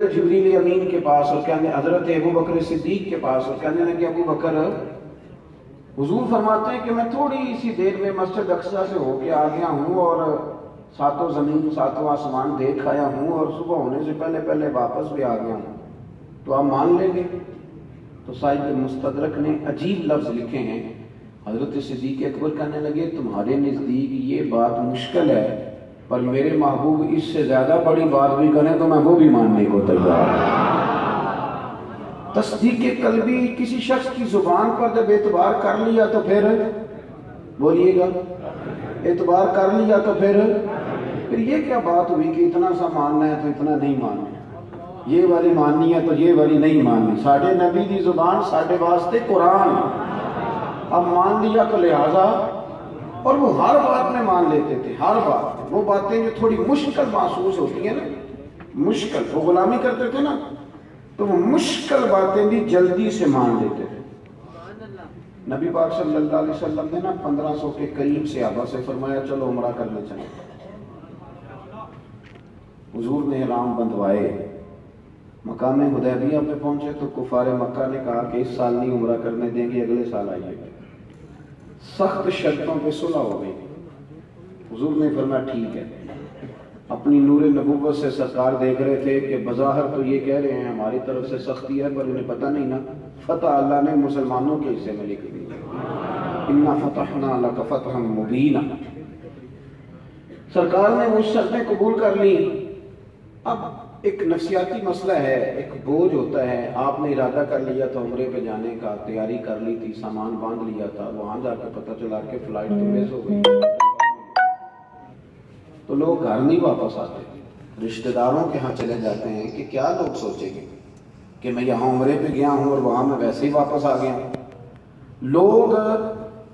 جبریل امین کے پاس اور کہنے حضرت ابو بکر صدیق کے پاس اور کہنے لگے ابو بکر حضور فرماتے ہیں کہ میں تھوڑی سی دیر میں مسجد اقصی سے ہو کے آ گیا ہوں اور ساتوں زمین ساتوں آسمان دیکھ آیا ہوں اور صبح ہونے سے پہلے پہلے واپس بھی آ گیا ہوں، تو آپ مان لیں گے؟ تو صاحب مستدرک نے عجیب لفظ لکھے ہیں، حضرت صدیق اکبر کہنے لگے تمہارے نزدیک یہ بات مشکل ہے، پر میرے محبوب اس سے زیادہ بڑی بات بھی کریں تو میں وہ بھی ماننے کو تیار ہوں۔ تصدیق قلبی کسی شخص کی زبان پر جب اعتبار کر لیا تو پھر بولیے گا، اعتبار کر لیا تو پھر یہ کیا بات ہوئی کہ اتنا سا ماننا ہے تو اتنا نہیں ماننا، یہ والی ماننی ہے تو یہ والی نہیں ماننی۔ ساڑھے نبی دی زبان ساڑھے واسطے قرآن، اب مان لیا تو لہٰذا، اور وہ ہر بات میں مان لیتے تھے، ہر بات۔ وہ باتیں جو تھوڑی مشکل محسوس ہوتی ہیں نا، مشکل، وہ غلامی کرتے تھے نا، تو وہ مشکل باتیں بھی جلدی سے مان لیتے تھے۔ نبی پاک صلی اللہ علیہ وسلم نے نا 1500 کے قریب صحابہ سے فرمایا چلو عمرہ کرنے چلیں۔ حضور نے احرام بندھوائے، مقام حدیبیہ پہ پہنچے تو کفار مکہ نے کہا کہ اس سال نہیں عمرہ کرنے دیں گے، اگلے سال آئیے گا۔ سخت شرطوں پہ صلح ہو گئی۔ حضور نے فرمایا ٹھیک ہے۔ اپنی نور نبوت سے سرکار دیکھ رہے تھے کہ بظاہر تو یہ کہہ رہے ہیں ہماری طرف سے سختی ہے، پر انہیں پتہ نہیں نا فتح اللہ نے مسلمانوں کے حصے میں لکھ دی۔ انا فتحنا لک فتحا مبینا۔ سرکار نے وہ شرطیں قبول کر لی۔ اب ایک نفسیاتی مسئلہ ہے، ایک بوجھ ہوتا ہے۔ آپ نے ارادہ کر لیا تھا عمرے پہ جانے کا، تیاری کر لی تھی، سامان باندھ لیا تھا، وہاں جا کے پتہ چلا کہ فلائٹ تو مس ہو گئی، تو لوگ گھر نہیں واپس آتے، رشتہ داروں کے ہاں چلے جاتے ہیں کہ کیا لوگ سوچیں گے کہ میں یہاں عمرے پہ گیا ہوں اور وہاں میں ویسے ہی واپس آ گیا ہوں۔ لوگ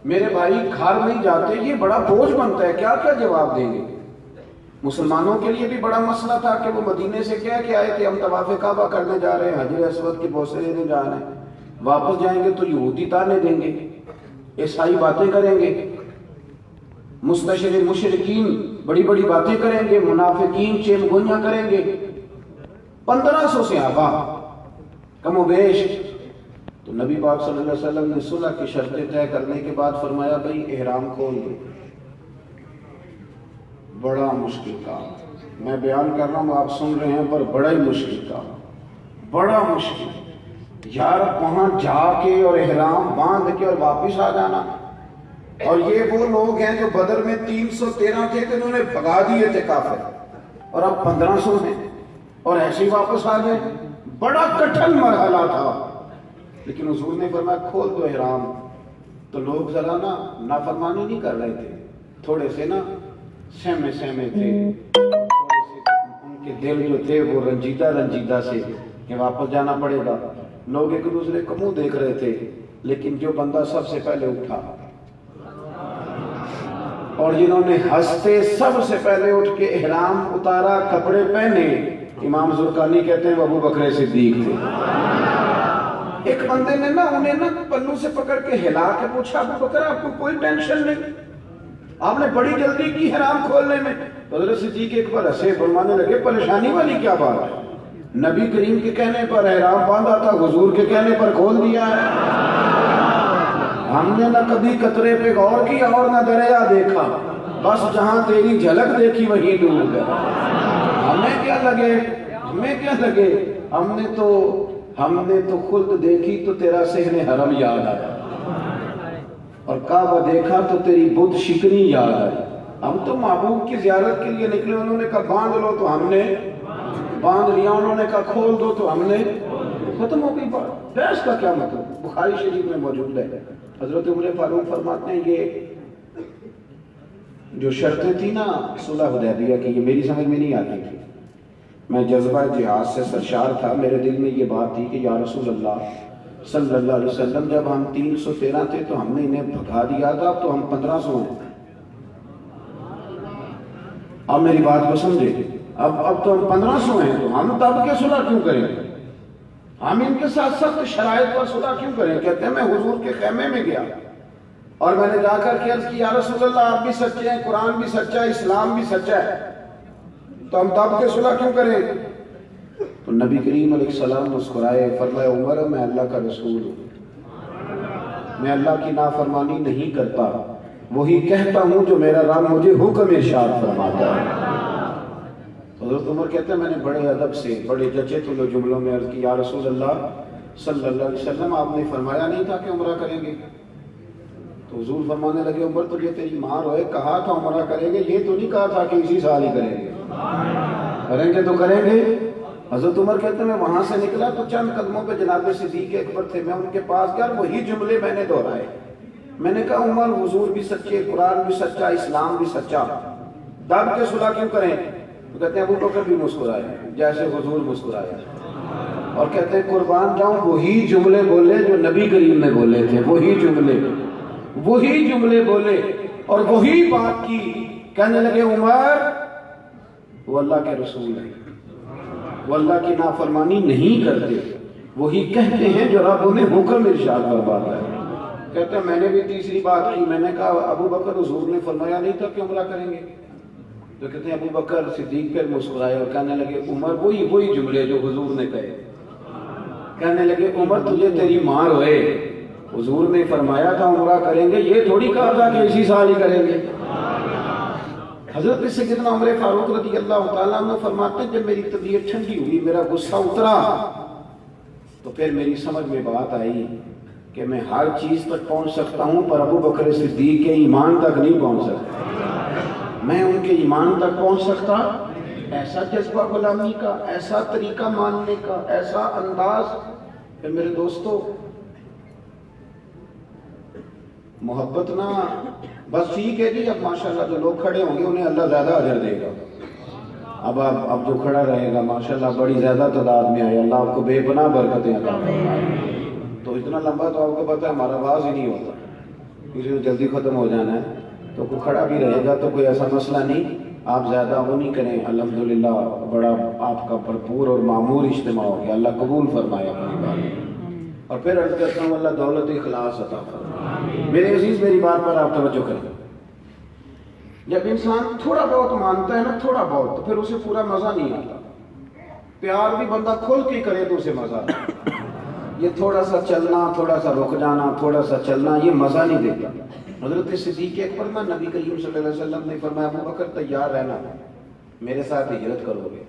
میرے بھائی گھر نہیں جاتے، یہ بڑا بوجھ بنتا ہے، کیا کیا جواب دیں گے۔ مسلمانوں کے لیے بھی بڑا مسئلہ تھا کہ وہ مدینے سے کہہ کے آئے تھے ہم طواف کعبہ کرنے جا رہے ہیں، حجر اسود کے بوسے لینے جا رہے ہیں، واپس جائیں گے تو یہودی تانے دیں گے، عیسائی باتیں کریں گے، مستشرق مشرکین بڑی بڑی باتیں کریں گے، منافقین چیم گوئیاں کریں گے۔ 1500 صحابہ کم و بیش۔ تو نبی پاک صلی اللہ علیہ وسلم نے صلح کی شرطیں طے کرنے کے بعد فرمایا بھائی احرام کھول دو۔ بڑا مشکل کام، میں بیان کر رہا ہوں آپ سن رہے ہیں، پر بڑا ہی مشکل کام، بڑا مشکل یار، وہاں جا کے اور احرام باندھ کے اور واپس آ جانا۔ اور یہ وہ لوگ ہیں جو بدر میں 313 تھے تو انہوں نے بھگا دیے تھے کافر، اور اب 1500 ہیں اور ایسے ہی واپس آ گئے۔ بڑا کٹھن مرحلہ تھا، لیکن حضور نے فرمایا کھول دو احرام۔ تو لوگ ذرا نا نافرمانی نہیں کر رہے تھے، تھوڑے سے نا سہمے سہمے تھے، تھوڑے سے ان کے دل جو تھے وہ رنجیدہ سے کہ واپس جانا پڑے گا۔ لوگ ایک دوسرے کو منہ دیکھ رہے تھے، لیکن جو بندہ سب سے پہلے اٹھا اور جنہوں نے ہنستے سب سے پہلے اٹھ کے احرام اتارا، کپڑے پہنے، امام زرقانی کہتے ہیں وہ ابو بکر صدیق تھے۔ ایک بندے نے نا انہیں نا پلو سے پکڑ کے ہلا کے پوچھا ابو بکر آپ کو کوئی ٹینشن نہیں، آپ نے بڑی جلدی کی احرام کھولنے میں؟ حضرت صدیق ایک بار ہنسے، فرمانے لگے پریشانی والی کیا بات ہے، نبی کریم کے کہنے پر احرام باندھا تھا، حضور کے کہنے پر کھول دیا ہے۔ ہم نے نہ کبھی قطرے پہ غور کیا اور نہ دریا دیکھا، بس جہاں تیری جھلک دیکھی وہیں ڈوب گئے۔ ہمیں کیا لگے، ہم نے تو خلد دیکھی تو تیرا صحن حرم یاد آیا، اور کعبہ دیکھا تو تیری بت شکنی یاد آئی۔ ہم تو محبوب کی زیارت کے لیے نکلے، انہوں نے کہا باندھ لو تو ہم نے باندھ لیا، انہوں نے کہا کھول دو تو ہم نے، ختم ہو گئی بات۔ بحث کا کیا مطلب، بخاری شریف میں موجود ہے۔ حضرت عمر فاروق فرماتے ہیں یہ جو شرطیں تھی نا صلح حدیبیہ کی، یہ میری سمجھ میں نہیں آتی تھی، میں جذبہ جہاد سے سرشار تھا، میرے دل میں یہ بات تھی کہ یا رسول اللہ صلی اللہ علیہ وسلم جب ہم 313 تھے تو ہم نے انہیں بھگا دیا تھا، اب تو ہم 1500 ہیں، اب میری بات کو سمجھے، اب تو ہم 1500 ہیں، تو ہم تب کے صلح کیوں کریں، ہم ان کے ساتھ سخت شرائط پر صلح کیوں کریں؟ کہتے ہیں میں حضور کے خیمے میں گیا اور میں نے جا کر کے عرض کی یا رسول اللہ آپ بھی سچے ہیں، قرآن بھی سچا ہے، اسلام بھی سچا ہے، تو ہم تب کے صلح کیوں کریں؟ تو نبی کریم علیہ السلام مسکرائے، فرمایا عمر میں اللہ کا رسول ہوں، میں اللہ کی نافرمانی نہیں کرتا، وہی کہتا ہوں جو میرا رب مجھے حکم ارشاد فرماتا ہے۔ حضرت عمر کہتے ہیں میں نے بڑے ادب سے بڑے جچے تلے جملوں میں عرض کی یا رسول اللہ صلی اللہ علیہ وسلم آپ نے فرمایا نہیں تھا کہ عمرہ کریں گے؟ تو حضور فرمانے لگے عمر تجھے تیری ماں روئے کہا تھا عمرہ کریں گے، یہ تو نہیں کہا تھا کہ اسی سال ہی کریں گے، کریں گے تو کریں گے۔ حضرت عمر کہتے ہیں میں وہاں سے نکلا تو چند قدموں پہ جناب صدیق اکبر تھے، میں ان کے پاس گیا، وہی جملے میں نے دہرائے۔ میں نے کہا عمر حضور بھی سچے، قرآن بھی سچا، اسلام بھی سچا، دب کے صلح کیوں کریں؟ تو کہتے ہیں ابو بکر بھی مسکرائے جیسے حضور مسکرائے، اور کہتے ہیں قربان جاؤں وہی جملے بولے جو نبی کریم نے بولے تھے، وہی جملے بولے اور وہی بات کی۔ کہنے لگے عمر وہ اللہ کے رسول ہیں، وہ اللہ کی نافرمانی نہیں کرتے، وہی کہتے ہیں جو رب انہیں حکم ارشاد فرماتا ہے۔ کہتے ہیں میں نے بھی تیسری بات کی، میں نے کہا ابو بکر حضور نے فرمایا نہیں تھا کہ عمرہ کریں گے؟ تو کہتے ہیں ابو بکر صدیق پھر مسکرائے اور کہنے لگے عمر وہی جملے جو حضور نے کہے۔ کہنے لگے عمر تجھے تیری ماں روئے، حضور نے فرمایا تھا عمرہ کریں گے، یہ تھوڑی کہا تھا کہ اسی سال ہی کریں گے۔ حضرت سیدنا عمر فاروق رضی اللہ تعالیٰ عنہ فرماتے ہیں جب میری طبیعت ٹھنڈی ہوئی، میرا غصہ اترا، تو پھر میری سمجھ میں بات آئی کہ میں ہر چیز تک پہنچ سکتا ہوں پر ابو بکر صدیق کے ایمان تک نہیں پہنچ سکتا۔ میں ان کے ایمان تک پہنچ سکتا، ایسا جذبہ غلامی کا، ایسا طریقہ ماننے کا، ایسا انداز۔ پھر میرے دوستو محبت نہ بس ٹھیک ہے جی، اب ماشاءاللہ جو لوگ کھڑے ہوں گے انہیں اللہ زیادہ اجر دے گا، اب جو کھڑا رہے گا ماشاءاللہ بڑی زیادہ تعداد میں آئے، اللہ آپ کو بے پناہ برکتیں عطا فرمائے۔ تو اتنا لمبا تو آپ کو پتہ ہے ہمارا آواز ہی نہیں ہوتا، کسی کو جلدی ختم ہو جانا ہے تو کوئی کھڑا بھی رہے گا تو کوئی ایسا مسئلہ نہیں، آپ زیادہ وہ نہیں کریں۔ الحمدللہ بڑا آپ کا بھرپور اور معمور اجتماع ہو گیا، اللہ قبول فرمائے اپنی بات۔ اور پھر عرض کرتا ہوں اللہ دولت اخلاص عطا فرمائے۔ میرے عزیز میری بات پر آپ توجہ کریں، جب انسان تھوڑا بہت مانتا ہے نا، تھوڑا بہت، تو پھر اسے پورا مزہ نہیں آتا۔ پیار بھی بندہ کھول کے کرے تو اسے مزہ آتا، یہ تھوڑا سا چلنا، تھوڑا سا رک جانا، تھوڑا سا چلنا یہ مزہ نہیں دیتا۔ حضرت صدیق اکبر میں نبی کریم صلی اللہ علیہ وسلم نے فرمایا ابو بکر تیار رہنا، میرے ساتھ ہجرت کرو گے،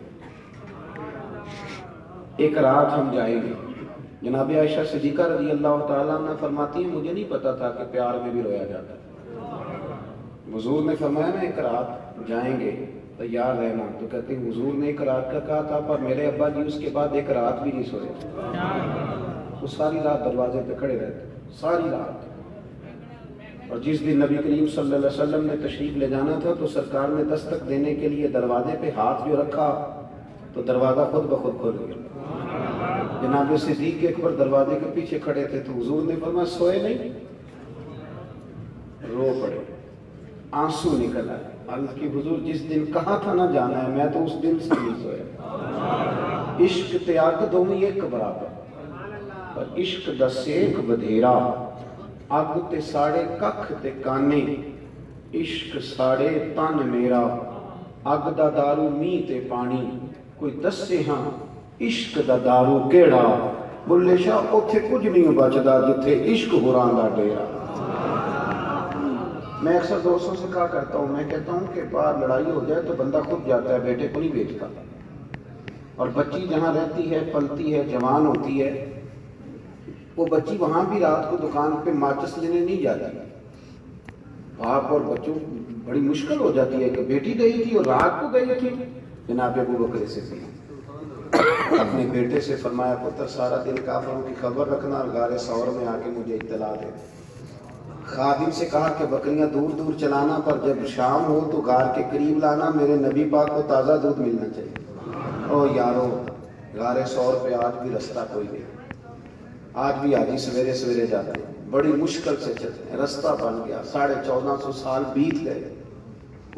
ایک رات ہم جائیں گے۔ جناب عائشہ صدیقہ رضی اللہ تعالیٰ عنہ فرماتی ہیں مجھے نہیں پتا تھا کہ پیار میں بھی رویا جاتا ہے۔ حضور نے فرمایا نا ایک رات جائیں گے تیار رہنا، تو کہتے ہیں حضور نے ایک رات کا کہا تھا پر میرے ابا جی اس کے بعد ایک رات بھی نہیں سوئے، وہ ساری رات دروازے پہ کھڑے رہتے، ساری رات۔ اور جس دن نبی کریم صلی اللہ علیہ وسلم نے تشریف لے جانا تھا تو سرکار نے دستک دینے کے لیے دروازے پہ ہاتھ جو رکھا تو دروازہ خود بخود کھل گیا۔ جناب صدیق اکبر دروازے کے پیچھے کھڑے تھے تو حضور نے فرمایا سوئے نہیں؟ رو پڑے، آنسو نکل آئے، عرض کی حضور جس دن کہا تھا نہ جانا ہے میں تو اس دن سے نہیں سویا۔ عشق تے اگ دوویں ایک برابر، پر عشق دا سیک بدھیرا، اگ تے ساڑے ککھ تے کانے، عشق ساڑے تن میرا، اگ دا دارو میہ تے پانی، کوئی دسے ہاں عشق دا دارو کیڑا، بلے شاہ اوتھے کچھ نہیں بچدا جتھے عشق ہوراں دا ڈیرا۔ میں اکثر دوستوں سے کہا کرتا ہوں، میں کہتا ہوں کہ باہر لڑائی ہو جائے تو بندہ خود جاتا ہے، بیٹے کو نہیں بھیجتا، اور بچی جہاں رہتی ہے پلتی ہے جوان ہوتی ہے، وہ بچی وہاں بھی رات کو دکان پہ ماچس لینے نہیں جاتی۔ باپ اور بچوں بڑی مشکل ہو جاتی ہے کہ بیٹی گئی تھی اور رات کو گئی تھی۔ جناب ابو بکر صدیق اپنے بیٹے سے فرمایا پتر سارا دن کافروں کی خبر رکھنا اور غار ثور میں آ کے مجھے اطلاع دے۔ خادم سے کہا کہ بکریاں دور دور چلانا پر جب شام ہو تو غار کے قریب لانا، میرے نبی پاک کو تازہ دودھ ملنا چاہیے۔ او یارو غار ثور پہ آج بھی رستہ کوئی نہیں، آج بھی آجی سویرے سویرے جاتے ہیں، بڑی مشکل سے چلتے ہیں، رستہ بن گیا، 1450 سال بیت گئے،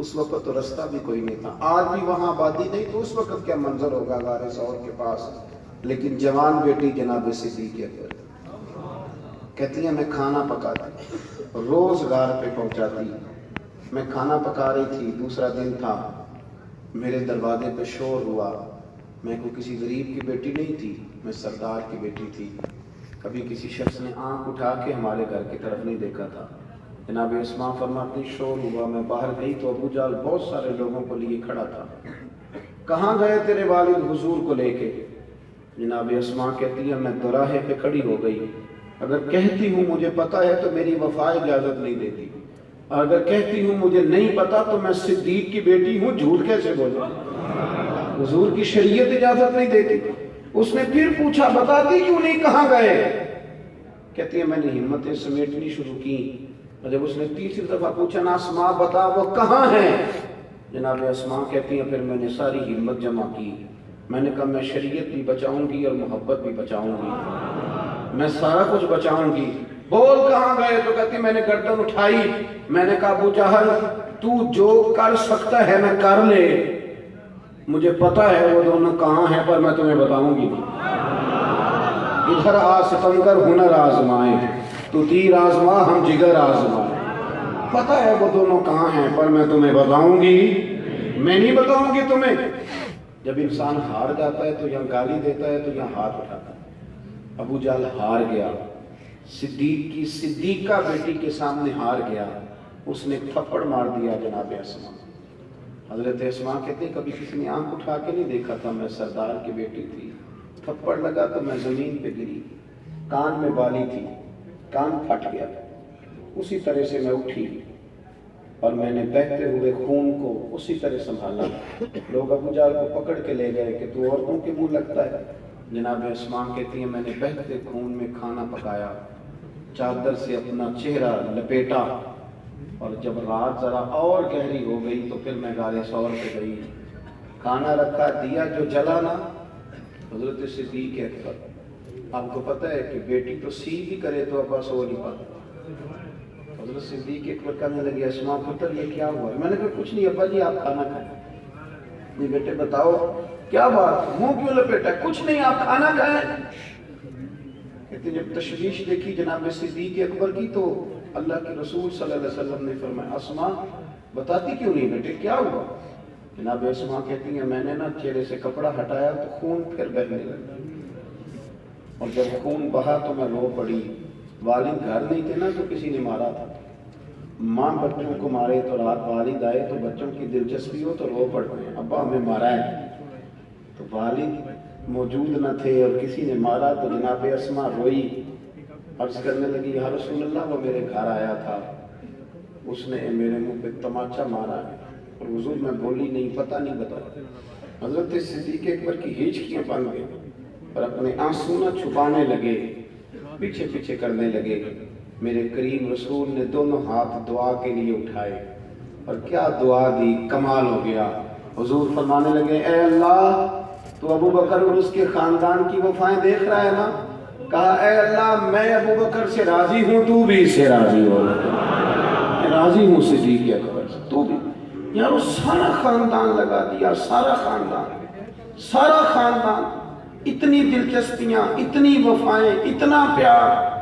اس وقت تو رستہ بھی کوئی نہیں تھا، آج بھی وہاں آبادی نہیں تو اس وقت کیا منظر ہوگا غار ثور کے پاس۔ لیکن جوان بیٹی جناب صدیق اکبر کہتی ہیں میں کھانا پکاتی، روز غار پہ پہنچاتی، میں کھانا پکا رہی تھی، دوسرا دن تھا، میرے دروازے پہ شور ہوا، میں کوئی کسی غریب کی بیٹی نہیں تھی، میں سردار کی بیٹی تھی۔ کبھی کسی شخص نے آنکھ اٹھا کے ہمارے گھر کی طرف نہیں دیکھا تھا۔ جناب اسماء فرماتی شور ہوا، میں باہر گئی تو ابو جہل بہت سارے لوگوں کو لیے کھڑا تھا۔ کہاں گئے تیرے والد حضور کو لے کے؟ جناب اسماء کہتی ہے میں دوراہے پہ کھڑی ہو گئی، اگر کہتی ہوں مجھے پتا ہے تو میری وفا اجازت نہیں دیتی، اور اگر کہتی ہوں مجھے نہیں پتا تو میں صدیق کی بیٹی ہوں، جھوٹ کیسے بولوں؟ حضور کی شریعت اجازت نہیں دیتی۔ اس نے پھر پوچھا بتاتی کیوں نہیں، کہاں گئے؟ کہتی ہے میں نے ہمتیں سمیٹنی شروع کی، اور جب اس نے تیسری دفعہ پوچھا نا اسماء بتا وہ کہاں ہیں، جناب اسماء کہتی ہیں پھر میں نے ساری ہمت جمع کی، میں نے کہا میں شریعت بھی بچاؤں گی اور محبت بھی بچاؤں گی، میں سارا کچھ بچاؤں گی۔ بول کہاں گئے؟ تو کہتی میں نے گردن اٹھائی، میں نے کہا ابو جہل تو جو کر سکتا ہے میں کر لے، مجھے پتا ہے وہ دونوں کہاں ہیں پر میں تمہیں بتاؤں گی نہیں۔ ادھر آ ستمگر ہنر آزمائے، تو تیر آزما ہم جگر آزمائے، پتا ہے وہ دونوں کہاں ہیں پر میں تمہیں بتاؤں گی، میں نہیں بتاؤں گی تمہیں۔ جب انسان ہار جاتا ہے تو یہاں گالی دیتا ہے تو یہاں ہاتھ اٹھاتا ہے۔ ابو جہل ہار گیا، صدیق کی صدیقہ بیٹی کے سامنے ہار گیا، اس نے تھپڑ مار دیا جناب اسماء۔ حضرت اسماء کہتے ہیں کبھی کسی نے آنکھ اٹھا کے نہیں دیکھا تھا، میں سردار کی بیٹی تھی، تھپڑ لگا تو میں زمین پہ گری، کان میں بالی تھی، کان پھٹ گیا، اسی طرح سے میں اٹھی اور میں نے بہتے ہوئے خون کو اسی طرح سنبھالا۔ لوگ ابو جہل کو پکڑ کے لے گئے کہ تو عورتوں کے منہ لگتا ہے۔ جناب اسماء کہتی ہیں میں نے بہتے خون میں کھانا پکایا، چادر سے اپنا چہرہ لپیٹا، اور جب رات ذرا اور گہری ہو گئی تو پھر میں غار ثور پہ گئی، کھانا رکھا، دیا جو جلا نا، حضرت صدیق اکبر، آپ کو پتہ ہے کہ بیٹی تو سی بھی کرے تو ابا سو نہیں پاتا۔ حضرت صدیق اکبر کہنے لگے اسماء پتر یہ کیا ہوا؟ میں نے کہا کچھ نہیں ابا جی آپ کھانا کھائیں۔ نہیں بیٹے بتاؤ کیا بات، منہ کیوں لپیٹا؟ کچھ نہیں آپ کھانا کھائیں۔ کہتے جب تشویش دیکھی جناب صدیق اکبر کی تو اللہ کے رسول صلی اللہ علیہ وسلم نے فرمایا اسماء بتاتی کیوں نہیں بیٹے کیا ہوا؟ جناب اسماء کہتی ہیں میں نے نا چہرے سے کپڑا ہٹایا تو خون پھر بہنے لگا، اور جب خون بہا تو میں رو پڑی۔ والد گھر نہیں تھے نا تو کسی نے مارا تھا، ماں بچوں کو مارے تو رات والد آئے تو بچوں کی دلچسپی ہو تو رو پڑتے ہیں ابا ہمیں مارا ہے، تو والد موجود نہ تھے اور کسی نے مارا تو جناب اسماء روئی، عرض کرنے لگی یا رسول اللہ وہ میرے گھر آیا تھا، اس نے میرے منہ پہ تماچا مارا ہے، اور حضور میں بولی نہیں پتہ نہیں بتا۔ حضرت صدیق اکبر کی ہچکیاں بن گئی اور اپنے آنسو نہ چھپانے لگے، پیچھے پیچھے کرنے لگے۔ میرے کریم رسول نے دونوں ہاتھ دعا کے لیے اٹھائے اور کیا دعا دی، کمال ہو گیا۔ حضور فرمانے لگے اے اللہ تو ابو بکر اور اس کے خاندان کی وفائیں دیکھ رہا ہے نا؟ کہا اے اللہ میں ابو بکر سے راضی ہوں تو بھی اس سے راضی ہو، میں راضی ہوں صدیق اکبر سے تو بھی۔ یار وہ سارا خاندان لگا دیا، سارا خاندان، اتنی دلچسپیاں، اتنی وفائیں، اتنا پیار۔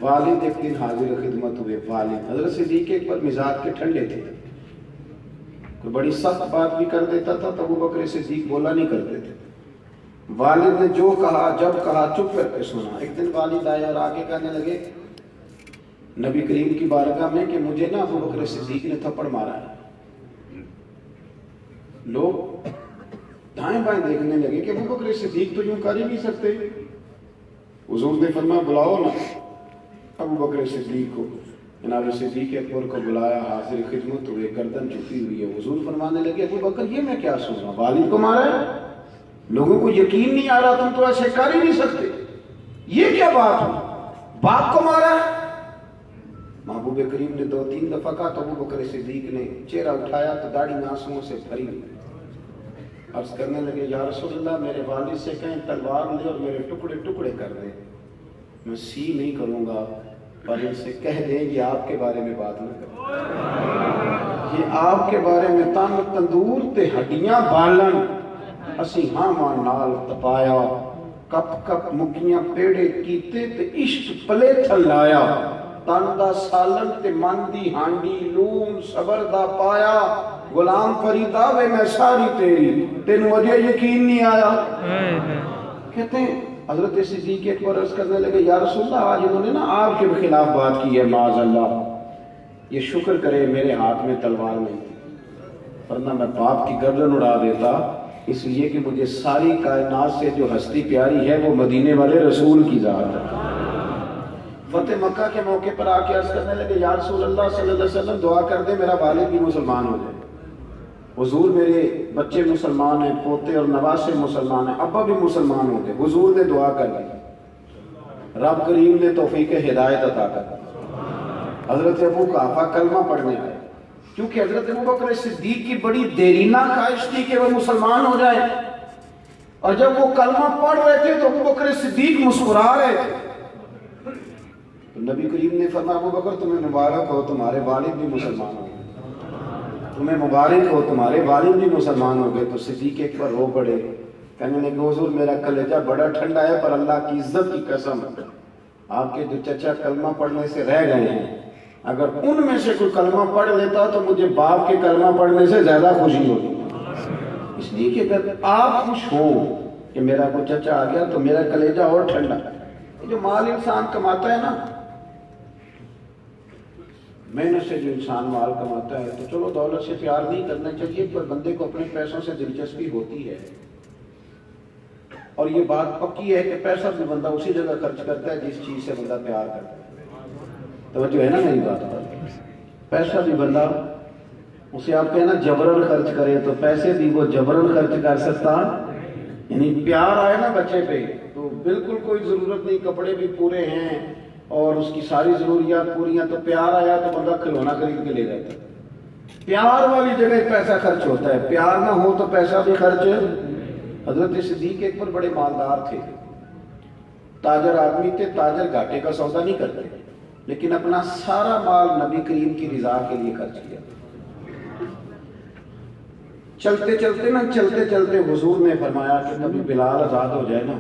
والد ایک دن حاضر خدمت ہوئے، والد حضرت صدیق اکبر مزاج کے ٹھنڈے تھے، کوئی بڑی سخت بات بھی کر دیتا تھا تو ابو بکر صدیق بولا نہیں کرتے تھے۔ والد نے جو کہا جب کہا چپ کر کے سنا۔ ایک دن والد آیا اور آگے کہنے لگے نبی کریم کی بارگاہ میں کہ مجھے نا ابو بکر صدیق نے تھپڑ مارا ہے۔ لوگ دائیں بائیں دیکھنے لگے کہ ابو بکر صدیق تو یوں کر ہی نہیں سکتے۔ حضور نے فرمایا بلاؤ نا ابو بکر صدیق کو۔ جناب صدیق اکبر کو بلایا، حاضر خدمت ہوئے، گردن جھکی ہوئی ہے۔ حضور فرمانے لگے ابو بکر یہ میں کیا سن رہا ہوں، والد کو مارا ہے، لوگوں کو یقین نہیں آ رہا تم تو ایسے کر ہی نہیں سکتے، یہ کیا بات ہے، باپ کو مارا ہے؟ محبوب کریم نے 2-3 دفعہ کہا تو ابو بکر صدیق نے چہرہ اٹھایا تو داڑھی آنسوؤں سے بھری ہوئی، عرض کرنے لگے یا رسول اللہ میرے والد سے کہیں تلوار لے اور میرے ٹکڑے ٹکڑے کر دے، میں سی نہیں کروں گا، پر ان سے کہہ دیں یہ آپ کے بارے میں بات نہ کریں، یہ آپ کے بارے میں تن تندور تے ہڈیاں بالن، اسی ہاں ماں نال تپایا، کپ کپ مکیاں پیڑے کیتے تے عشق پلے تھلایا، تن دا سالن تے من دی ہانڈی لون صبر دا پایا، غلام فریدا وے میں ساری تیری، تینوں وجہ یقین نہیں آیا؟ کہتے ہیں حضرت صدیق اکبر عرض کرنے لگے یا رسول اللہ آج انہوں نے نا آپ کے خلاف بات کی ہے، معاذ اللہ، یہ شکر کرے میرے ہاتھ میں تلوار نہیں تھی، ورنہ میں باپ کی گردن اڑا دیتا، اس لیے کہ مجھے ساری کائنات سے جو ہستی پیاری ہے وہ مدینے والے رسول کی ذات ہے۔ فتح مکہ کے موقع پر آ کے عرض کرنے لگے یا رسول اللہ صلی اللہ علیہ وسلم دعا کر دے میرا والد بھی مسلمان ہو جائے۔ حضور میرے بچے مسلمان ہیں، پوتے اور نواسے مسلمان ہیں، ابا بھی مسلمان ہو گئے، حضور نے دعا کر دی، رب کریم نے توفیق ہدایت عطا کر دی۔ حضرت ابو قحافہ کلمہ پڑھنے آئے، کیونکہ حضرت ابوبکر صدیق کی بڑی دیرینہ خواہش تھی کہ وہ مسلمان ہو جائے، اور جب وہ کلمہ پڑھ رہے تھے تو ابوبکر صدیق مسکرا رہے تھے۔ تو نبی کریم نے فرمایا ابوبکر تمہیں مبارک ہو، تمہارے والد بھی مسلمان ہو گئے، تمہیں مبارک ہو، تمہارے والد بھی مسلمان ہو گئے۔ تو صدیق اکبر رو پڑے، کہنے لگے حضور میرا کلیجہ بڑا ٹھنڈا ہے، پر اللہ کی عزت کی قسم آپ کے جو چچا کلمہ پڑھنے سے رہ گئے ہیں، اگر ان میں سے کوئی کلمہ پڑھ لیتا تو مجھے باپ کے کلمہ پڑھنے سے زیادہ خوشی ہوتی، اس لیے کہ اگر آپ خوش ہوں کہ میرا کوئی چچا آ گیا تو میرا کلیجہ اور ٹھنڈا۔ جو مال انسان کماتا ہے نا، محنت سے جو انسان مال کماتا ہے، تو چلو دولت سے پیار نہیں کرنا چاہیے، پر بندے کو اپنے پیسوں سے دلچسپی ہوتی ہے، اور یہ بات پکی ہے کہ پیسہ بھی بندہ اسی جگہ خرچ کرتا ہے جس چیز سے بندہ پیار کرتا ہے۔ توجہ ہے نا میری بات پر؟ پیسہ بھی بندہ اسے آپ کہنا جبرن خرچ کرے تو پیسے بھی وہ جبرن خرچ کر سکتا، یعنی پیار آئے نا بچے پہ تو بالکل کوئی ضرورت نہیں، کپڑے بھی پورے ہیں اور اس کی ساری ضروریات پوری ہیں، تو پیار آیا تو بندہ کھلونا خرید کے لے جاتا ہے۔ پیار والی جگہ پیسہ خرچ ہوتا ہے، پیار نہ ہو تو پیسہ بھی خرچ۔ حضرت صدیق اکبر بڑے مالدار تھے، تاجر آدمی تھے، تاجر گھاٹے کا سودا نہیں کرتے، لیکن اپنا سارا مال نبی کریم کی رضا کے لیے خرچ کیا۔ چلتے چلتے حضور نے فرمایا کہ کبھی بلال آزاد ہو جائے نا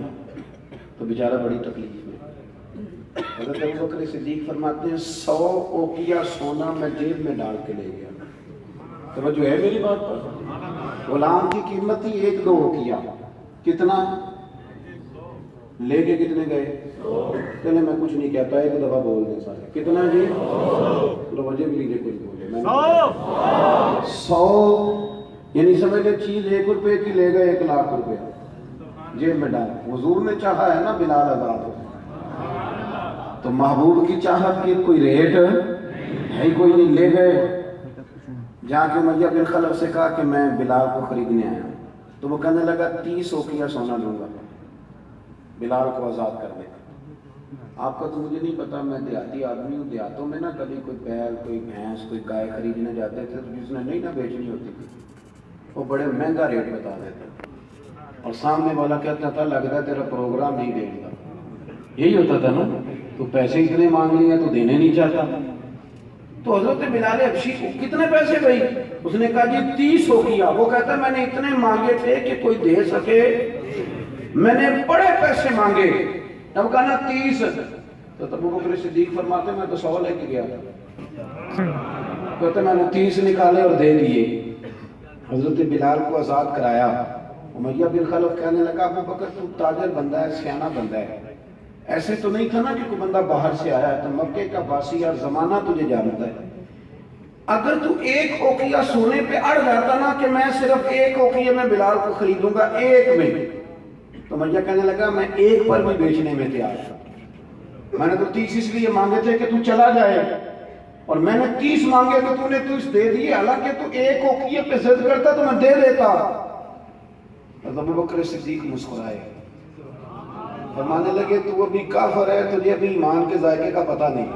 تو بیچارہ بڑی تکلیف میں۔ حضرت ابوبکر صدیق فرماتے ہیں 100 اوقیہ سونا میں جیب میں ڈال کے لے گیا۔ توجہ ہے میری بات پر؟ غلام کی قیمت تھی 1-2 اوقیہ، کتنا لے کے کتنے گئے؟ چلے میں کچھ نہیں کہتا، ایک دفعہ بول دیں سارے، کتنا جی؟ وجہ بھی لیجیے کچھ بولے 100، یعنی سمجھ لے چیز 1 روپے کی لے گئے 1 لاکھ روپے جیب میں ڈال۔ حضور نے چاہا ہے نا بلال آزاد ہو، تو محبوب کی چاہت کی کوئی ریٹ ہے ہی کوئی نہیں، لے گئے۔ جا کے امیہ بن خلف سے کہا کہ میں بلال کو خریدنے آیا، تو وہ کہنے لگا 30 اوقیہ سونا لوں گا بلال کو آزاد کر دے۔ آپ کا تو مجھے نہیں پتا، میں دیہاتی آدمی ہوں، دیہاتوں میں نا کبھی کوئی بیل، کوئی بھینس، کوئی گائے خریدنے جاتے تھے تو جس نے نہیں نہ بیچنی ہوتی تھی وہ بڑے مہنگا ریٹ بتا دیتے، اور سامنے والا کہتا تھا لگتا ہے تیرا پروگرام نہیں دے گا، یہی ہوتا تھا نا، تو پیسے اتنے مانگ لیے تو دینے نہیں چاہتا۔ تو حضرت بلال حبشی کو کتنے پیسے بھائی؟ اس نے کہا جی 30 اوقیہ۔ وہ کہتا ہے میں نے اتنے مانگے تھے کہ کوئی دے سکے، میں نے بڑے پیسے مانگے، تب کہا نا 30۔ تو ابوبکر صدیق فرماتے میں تو 100 لے کے گیا تھا، کہتے میں نے 30 نکالے اور دے دیے۔ حضرت بلال کو آزاد کرایا۔ امیہ بن خلف کہنے لگا ابوبکر تو تاجر بندہ ہے، سیانہ بندہ ہے، ایسے تو نہیں تھا نا کہ کوئی بندہ باہر سے آیا ہے، تو مکے کا باسی اور زمانہ تجھے جانتا ہے، اگر تو 1 اوقیہ سونے پہ اڑ جاتا نا کہ میں صرف 1 اوقیہ میں بلال کو خریدوں گا 1 میں، تو امیہ کہنے لگا میں 1 پر بھی بیچنے میں تیار تھا، میں نے تو 30 اس لیے مانگے تھے کہ تو چلا جائے، اور میں نے 30 مانگے تو تو نے 30 دے دیے، حالانکہ تو 1 اوقیہ پہ ضد کرتا تو میں دے دیتا۔ ابوبکر صدیق مسکرائے، فرمانے لگے تو ابھی کافر ہے، تجھے ابھی ایمان کے ذائقے کا پتہ نہیں،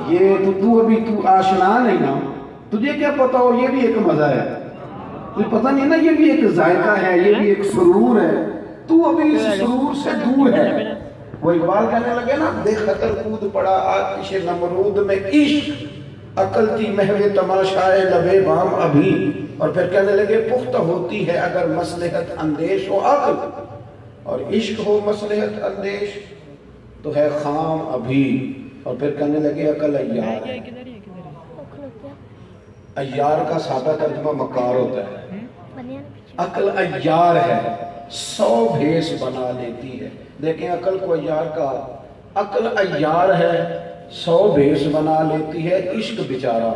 یہ تو ابھی تو آشنا نہیں نا، تجھے کیا پتا ہو یہ بھی ایک مزہ ہے، تجھے پتہ نہیں نا یہ بھی ایک ذائقہ ہے، یہ بھی ایک سرور ہے، تو ابھی اس سرور سے دور ہے۔ وہ اقبال کہنے لگے نا بے خطر کود پڑا آتش نمرود میں عشق، عقل تھی محو تماشائے لبے بام ابھی، اور پھر کہنے لگے پختہ ہوتی ہے اگر مصلحت اندیش ہو عقل، اور عشق ہو مصلحت اندیش تو ہے خام ابھی، اور پھر کہنے لگے عقل عیار ہے۔ ایار کا سادہ ترجمہ مکار ہوتا ہے. عقل ایار ہے، 100 بھیس بنا لیتی ہے. دیکھیں عقل کو ایار کا، عقل ایار ہے 100 بھیس بنا لیتی ہے. عشق بیچارہ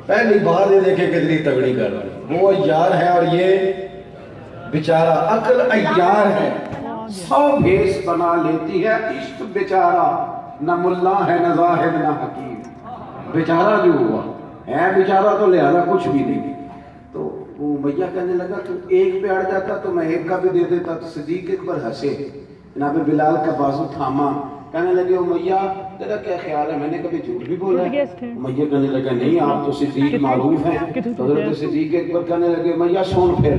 پہلی بار یہ دیکھیں کتنی تگڑی کر رہا ہے، وہ ایار ہے اور یہ بیچارہ. عقل ایار ہے 100 بھیس بنا لیتی ہے. عشق بیچارہ نہ ملا ہے نہ زاہد نہ حکیم. بیچارہ جو ہوا ہے بیچارہ تو لہذا کچھ بھی نہیں. تو وہ میاں کہنے لگا تو ایک پہ اڑ جاتا تو میں ایک کا بھی دے دیتا. تو صدیق اکبر ہنسے، جناب بلال کا بازو تھاما، کہنے لگے او میاں تیرا کیا خیال ہے، میں نے کبھی جھوٹ بھی بولا ہے؟ میاں کہنے لگا نہیں آپ تو صدیق معروف ہیں. تو حضرت صدیق اکبر کہنے لگے میاں سن پھر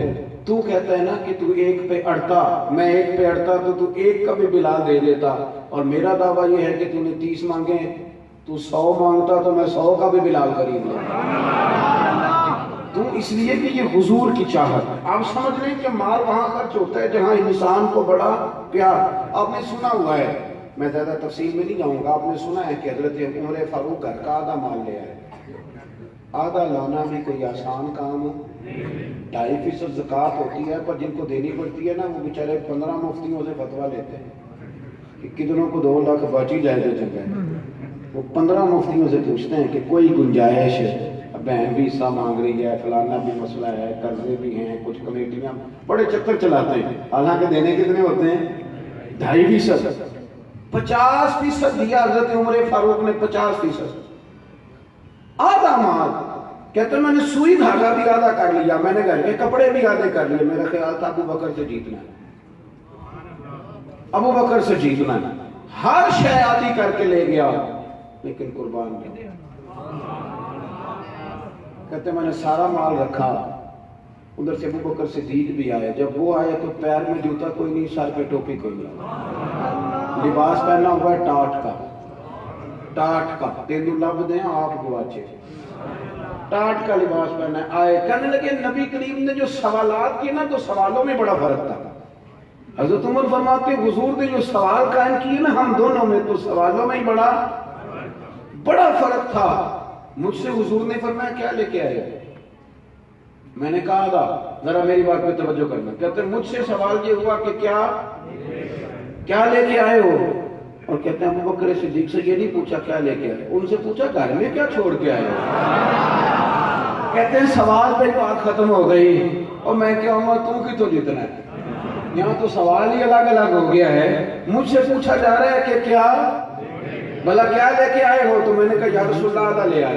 تو کہتا ہے نا کہ تو ایک پہ اڑتا، میں ایک پہ اڑتا تو ایک کا بھی بلال دے دیتا، اور میرا دعویٰ یہ ہے کہ تو نے 30 مانگے ہیں، تو 100 مانگتا تو میں 100 کا بھی بلال خرید لیتا. تو اس لیے کہ یہ حضور کی چاہت ہے. آپ سمجھ لیں کہ مال وہاں خرچ ہوتا ہے جہاں انسان کو بڑا پیار. آپ نے سنا ہوا ہے، میں زیادہ تفصیل میں نہیں جاؤں گا، آپ نے سنا ہے کہ حضرت عمر فاروق گھر کا آدھا مال لے آئے. آدھا لانا بھی کوئی آسان کام ہو، 2.5% زکوٰۃ ہوتی ہے، پر جن کو دینی پڑتی ہے نا وہ بیچارے 15 مفتیوں سے فتویٰ لیتے ہیں کہ کتنوں کو 2 لاکھ باچی جائے تو چنگا ہے. وہ 15 مفتیوں سے پوچھتے ہیں کہ کوئی گنجائش ہے، بہن بھی حصہ مانگ رہی ہے، فلانا بھی مسئلہ ہے، قرضے بھی ہیں، کچھ کمیٹیاں، بڑے چکر چلاتے ہیں. حالانکہ دینے کتنے ہوتے ہیں؟ 2.5%. 50% دیا حضرت عمر فاروق نے. 50% آدھا مال. کہتے ہیں میں نے سوئی دھاگا بھی آدھا کر لیا، میں نے گھر کے کپڑے بھی آدھے کر لیے. میرا خیال تھا ابو بکر سے جیتنا ہے، ابو بکر سے جیتنا ہے. ہر شے آدھی کر کے لے گیا لیکن قربان کیا. کہتے میں نے سارا مال رکھا. ادھر سے ابو بکر صدیق بھی آئے. جب وہ آئے تو پیر میں جوتا کوئی نہیں، سر پہ ٹوپی کوئی نہیں، لباس پہنا ہوا ہے ٹاٹ کا. ٹاٹ کا تینوں لب دیں آپ گواچے، ٹاٹ کا لباس پہنا ہے. آئے کہنے لگے نبی کریم نے جو سوالات کیے نا تو سوالوں میں بڑا فرق تھا. حضرت عمر فرماتے حضور نے جو سوال قائم کیے نا ہم دونوں میں تو سوالوں میں ہی بڑا فرق تھا. مجھ سے حضور نے فرمایا کیا لے کے آئے؟ میں نے کہا تھا ذرا میری بات پہ توجہ کرنا. کہتے ہیں مجھ سے سوال یہ ہوا کہ کیا لے کے آئے ہو؟ اور کہتے ہیں ابو بکر صدیق سے یہ نہیں پوچھا کیا لے کے آئے، ان سے پوچھا گھر میں کیا چھوڑ کے آئے ہو. کہتے ہیں سوال پہ بات ختم ہو گئی. اور میں کیا ہوں تو کی تو جتنا ہے، یہاں تو سوال ہی الگ الگ ہو گیا ہے. مجھ سے پوچھا جا رہا ہے کہ کیا بھلا کیا لے کے آئے ہو؟ تو میں نے کہا یا رسول اللہ آدھا لے آئے.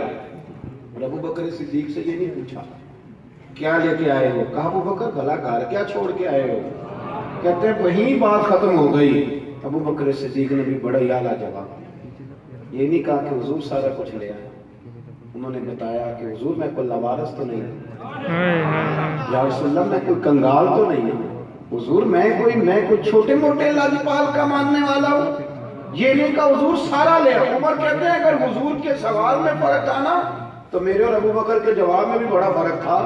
اور ابو بکر صدیق سے یہ نہیں پوچھا کیا لے کے آئے ہو. کہا ابو بکر بھلا گھر کیا چھوڑ کے آئے ہو؟ کہتے ہیں وہیں بات ختم ہو گئی. ابو بکر صدیق نے بھی بڑا اعلیٰ جواب. یہ نہیں کہا کہ حضور سارا کچھ لے آئے. انہوں نے بتایا کہ حضور میں کوئی لوارث تو نہیں ہوں، یا رسول اللہ میں کوئی کنگال تو نہیں ہوں. حضور میں کوئی چھوٹے موٹے لاجپال کا ماننے والا ہوں. یہ نہیں کہا حضور سارا لے. عمر کہتے ہیں اگر حضور کے سوال میں فرق آنا تو میرے اور ابو بکر کے جواب میں بھی بڑا فرق تھا.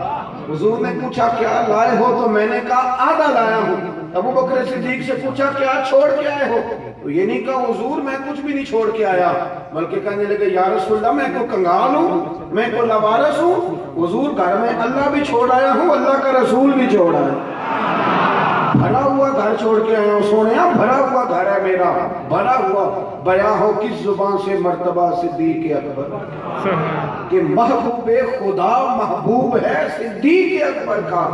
حضور نے پوچھا کیا لائے ہو تو میں نے کہا آدھا لایا ہوں. ابو بکر صدیق سے پوچھا کیا چھوڑ کے آئے ہو تو یہ نہیں کہا حضور میں کچھ بھی نہیں چھوڑ کے آیا، بلکہ کہنے لگے یا رسول اللہ میں کوئی کنگال ہوں، میں کوئی لوارث ہوں. حضور گھر میں اللہ بھی چھوڑ آیا ہوں، اللہ کا رسول بھی چھوڑ آیا. بھرا ہوا گھر چھوڑ کے آیا ہوں. سونیا بھرا ہوا گھر ہے میرا، بھرا ہوا. بیاں ہو کس زبان سے مرتبہ صدیق اکبر کہ محبوب خدا محبوب ہے صدیق اکبر کا.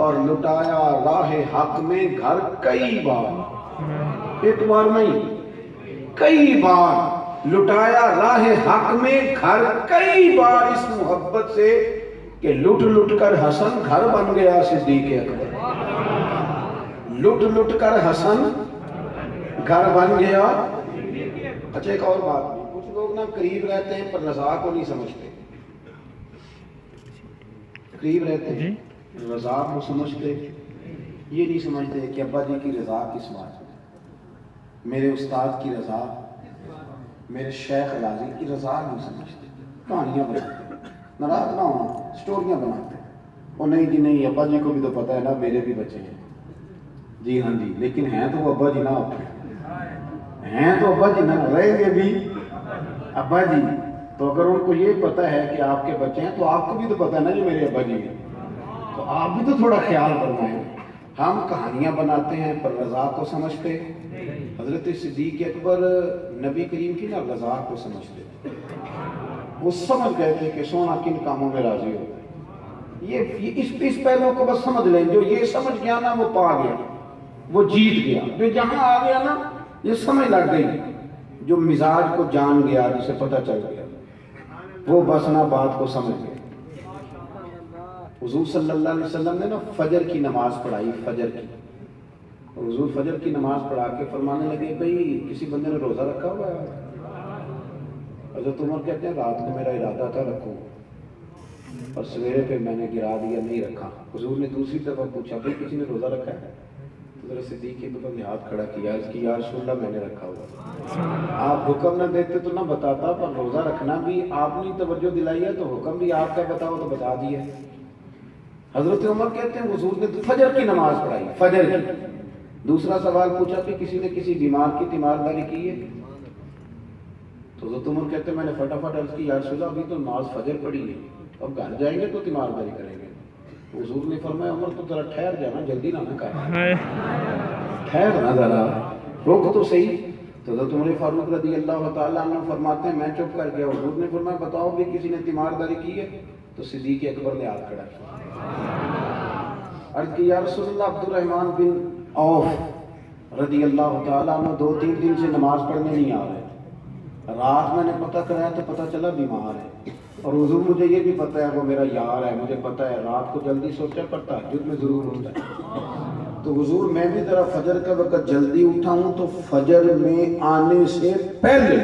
اور لٹایا راہ حق میں گھر کئی بار، ایک بار نہیں کئی بار لٹایا راہ حق میں گھر کئی بار. اس محبت سے کہ لٹ لٹ کر حسن گھر بن گیا صدیق اکبر. لٹ لٹ کر حسن گھر بن گیا. اچھا ایک اور بات بھی، کچھ لوگ نا قریب رہتے ہیں پر رضا کو نہیں سمجھتے. قریب رہتے ہیں رضا کو سمجھتے، یہ نہیں سمجھتے کہ ابا جی کی رضا کس بات ہے، میرے استاد کی رضا، میرے شیخ راضی کی رضا نہیں سمجھتے. کہانیاں بناتے، ناراض نہ ہونا، سٹوریاں بناتے. اور نہیں جی نہیں ابا جی کو بھی تو پتہ ہے نا میرے بھی بچے ہیں. جی ہاں جی لیکن ہیں تو ابا جی نہ ہوتے ہیں تو ابا جی نہ رہیں گے بھی ابا جی تو اگر ان کو یہ پتہ ہے کہ آپ کے بچے ہیں تو آپ کو بھی تو پتہ ہے نا جو میرے ابا جی ہیں، تو آپ بھی تو تھوڑا خیال کرنا ہے. ہم کہانیاں بناتے ہیں پر رضا کو سمجھتے. حضرت صدیق اکبر نبی کریم کی نا رضا کو سمجھتے. وہ سمجھ گئے تھے کہ سونا کن کاموں میں راضی ہوتا ہے. یہ اس پہلو کو بس سمجھ لیں. جو یہ سمجھ گیا نا وہ پا گیا، وہ جیت گیا. جو جہاں آ گیا نا یہ سمجھ لگ گئی. جو مزاج کو جان گیا، جسے پتہ چل گیا، وہ بس نا بات کو سمجھ گیا. حضور صلی اللہ علیہ وسلم نے نا فجر کی نماز پڑھائی. فجر کی حضور فجر کی نماز پڑھا کے فرمانے لگے بھئی کسی بندے نے روزہ رکھا ہوا ہے؟ حضرت عمر کہتے ہیں رات کو میرا ارادہ تھا رکھوں اور سویرے پہ میں نے گرا دیا، نہیں رکھا. حضور نے دوسری دفعہ پوچھا بھئی کسی نے روزہ رکھا ہے؟ حضرت صدیق اکبر نے ہاتھ کھڑا کیا، اس کی یا رسول اللہ میں نے رکھا ہوا. آپ حکم نہ دیتے تو نہ بتاتا، پر روزہ رکھنا بھی آپ نے توجہ دلائی ہے تو حکم بھی آپ کا بتاؤ تو بتا دیا. حضرت عمر کہتے ہیں حضور نے فجر کی نماز پڑھائی. فجر کی. دوسرا سوال پوچھا کہ کسی نے کسی بیمار کی تیمارداری کی ہے؟ تو حضرت عمر کہتے ہیں میں نے فٹافٹ عرض کی یا رسول اللہ ابھی تو نماز فجر پڑھی ہے، اب گھر جائیں گے تو تیمارداری کریں گے. حضور نے فرمایا عمر تو ذرا ٹھہر جانا، جلدی نہ کر، ٹھہر نا ذرا، روک تو صحیح. تو حضرت عمر فاروق رضی اللہ تعالیٰ عنہ فرماتے ہیں میں چپ کر گیا. حضور نے فرمایا بتاؤ بھی کسی نے تیمارداری کی ہے؟ تو صدیق اکبر نے ہاتھ کھڑا کیا. عرض کی یا رسول اللہ عبد الرحمن بن عوف رضی اللہ تعالیٰ عنہ 2-3 دن سے نماز پڑھنے نہیں آ رہے. رات میں نے پتہ کرایا تو پتہ چلا بیمار ہے، اور حضور مجھے یہ بھی پتہ ہے وہ میرا یار ہے، مجھے پتہ ہے رات کو جلدی سوچا پر تہجد میں ضرور اٹھتا ہے. تو حضور میں بھی ذرا فجر کا وقت جلدی اٹھا ہوں تو فجر میں آنے سے پہلے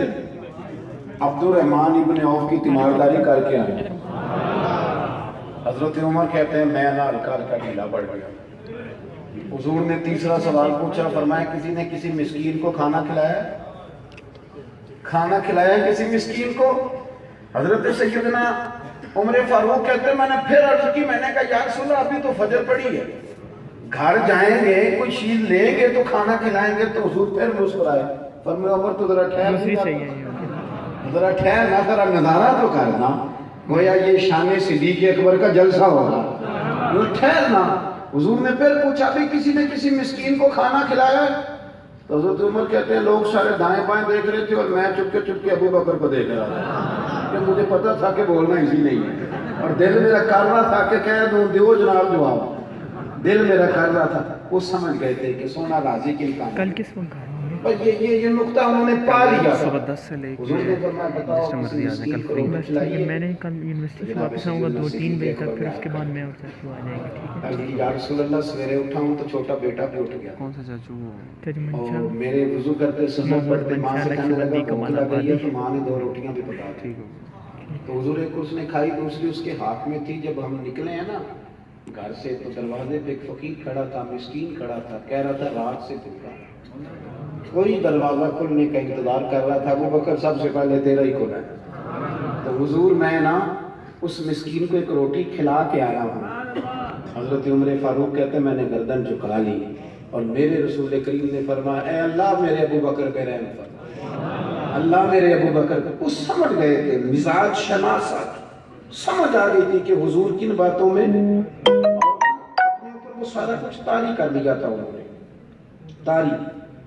عبد الرحمن ابن عوف کی تیمارداری کر کے آئے. حضرت عمر کہتے ہیں میں نہ ہلکا ہلکا ڈھیلا پڑ گیا. حضور نے تیسرا سوال پوچھا، فرمایا کسی نے کسی مسکین کو کھانا کھلایا؟ کھانا کھلایا کسی مسکین کو؟ حضرت سیدنا عمر فاروق کہتے ہیں میں نے پھر عرض کی، میں نے کہا یا رسول اللہ ابھی تو فجر پڑی ہے، گھر جائیں گے کوئی چیز لیں گے تو کھانا کھلائیں گے. تو حضور پھر مسکرائے، فرمایا عمر تو ذرا ٹھہر، ذرا ٹھہر نہ، ذرا نظارہ تو کرنا، گویا یہ شان صدیق اکبر کا جلسہ ہوگا، وہ ٹھہرنا. حضور نے پھر پوچھا بھی کسی نے کسی مسکین کو کھانا کھلایا ہے؟ تو حضرت عمر کہتے ہیں لوگ سارے دائیں بائیں دیکھ رہے تھے اور میں چپ کے ابو بکر کو دیکھ رہا تھا کہ مجھے پتا تھا کہ بولنا اسی نہیں ہے، اور دل میرا کر رہا تھا کہ کہہ دوں دیو جناب جواب. دل میرا کر رہا تھا. وہ سمجھ گئے تھے کہ سونا راضی کے کام. کل کس وقت یہ نقطہ انہوں نے پا لیا. صبح 10 سے لے کے جس ٹائم مرضی آ جائے. کل فری میں نے کل یونیورسٹی سے واپس آؤں گا 2-3 بجے تک، پھر اس کے بعد میں اور چاچو آ جائیں گے. ٹھیک ہے یا رسول اللہ سویرے اٹھا ہوں تو چھوٹا بیٹا بھی اٹھ گیا. کون سا چاچو؟ اور میرے وضو کرتے سفر پڑھتے ماں سے کہنے لگا بھوک لگ گئی ہے تو ماں نے 2 روٹیاں بھی پکا دی. تو حضور ایک اس نے کھائی، دوسری اس کے ہاتھ میں تھی. جب ہم نکلے ہیں نا گھر سے تو دروازے پہ ایک فقیر کھڑا تھا، مسکین کھڑا تھا، کہہ رہا تھا رات سے بھوکا، کوئی دروازہ کھلنے کا انتظار کر رہا تھا. ابو بکر سب سے پہلے تیرا ہی کھلا ہے. تو حضور میں نا اس مسکین کو ایک روٹی کھلا کے آیا ہوں. حضرت عمر فاروق کہتے ہیں میں نے گردن جھکا لی اور میرے رسول کریم نے فرمایا اے اللہ میرے ابو بکر پہ رحم فرما، اللہ میرے ابو بکر پہ. وہ سمجھ گئے تھے، مزاج شناست سمجھ آ گئی تھی کہ حضور کن باتوں میں اپنے اوپر وہ سارا کچھ طاری کر لیا تھا. انہوں نے طاری،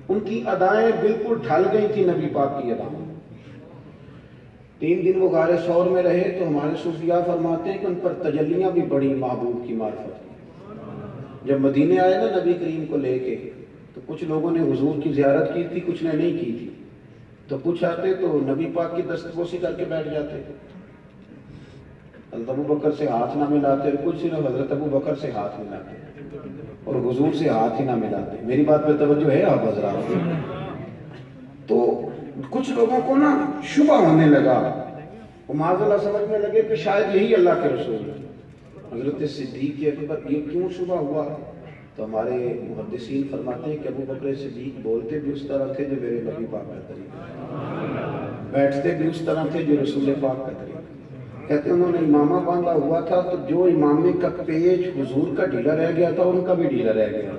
ان کی ادائیں بالکل ڈھل گئی تھی نبی پاک کی ادائیں. 3 دن وہ غار ثور میں رہے تو ہمارے صوفیاء فرماتے ہیں کہ ان پر تجلیاں بھی بڑی محبوب کی معرفت. جب مدینے آئے نا نبی کریم کو لے کے تو کچھ لوگوں نے حضور کی زیارت کی تھی، کچھ نے نہیں کی تھی. تو کچھ آتے تو نبی پاک کی دستبوسی کر کے بیٹھ جاتے، حضرت ابو بکر سے ہاتھ نہ ملاتے، اور کچھ صرف حضرت ابو بکر سے ہاتھ ملاتے اور حضور سے ہاتھ ہی نہ ملاتے. میری بات پہ توجہ ہے آپ حضرات؟ تو کچھ لوگوں کو نا شبہ ہونے لگا، وہ معاذ اللہ سمجھنے لگے کہ شاید یہی اللہ کے رسول ہے. حضرت صدیق اکبر یہ کیوں شبہ ہوا؟ تو ہمارے محدثین فرماتے ہیں کہ ابو بکر صدیق بولتے بھی اس طرح تھے جو میرے نبی پاک کا طریقہ، بیٹھتے بھی اس طرح تھے جو رسول پاک کا طریقہ. کہتے ہیں انہوں نے امامہ باندھا ہوا تھا تو جو امامے کا پیچ حضور کا ڈھیلا رہ گیا تھا ان کا بھی ڈھیلا رہ گیا.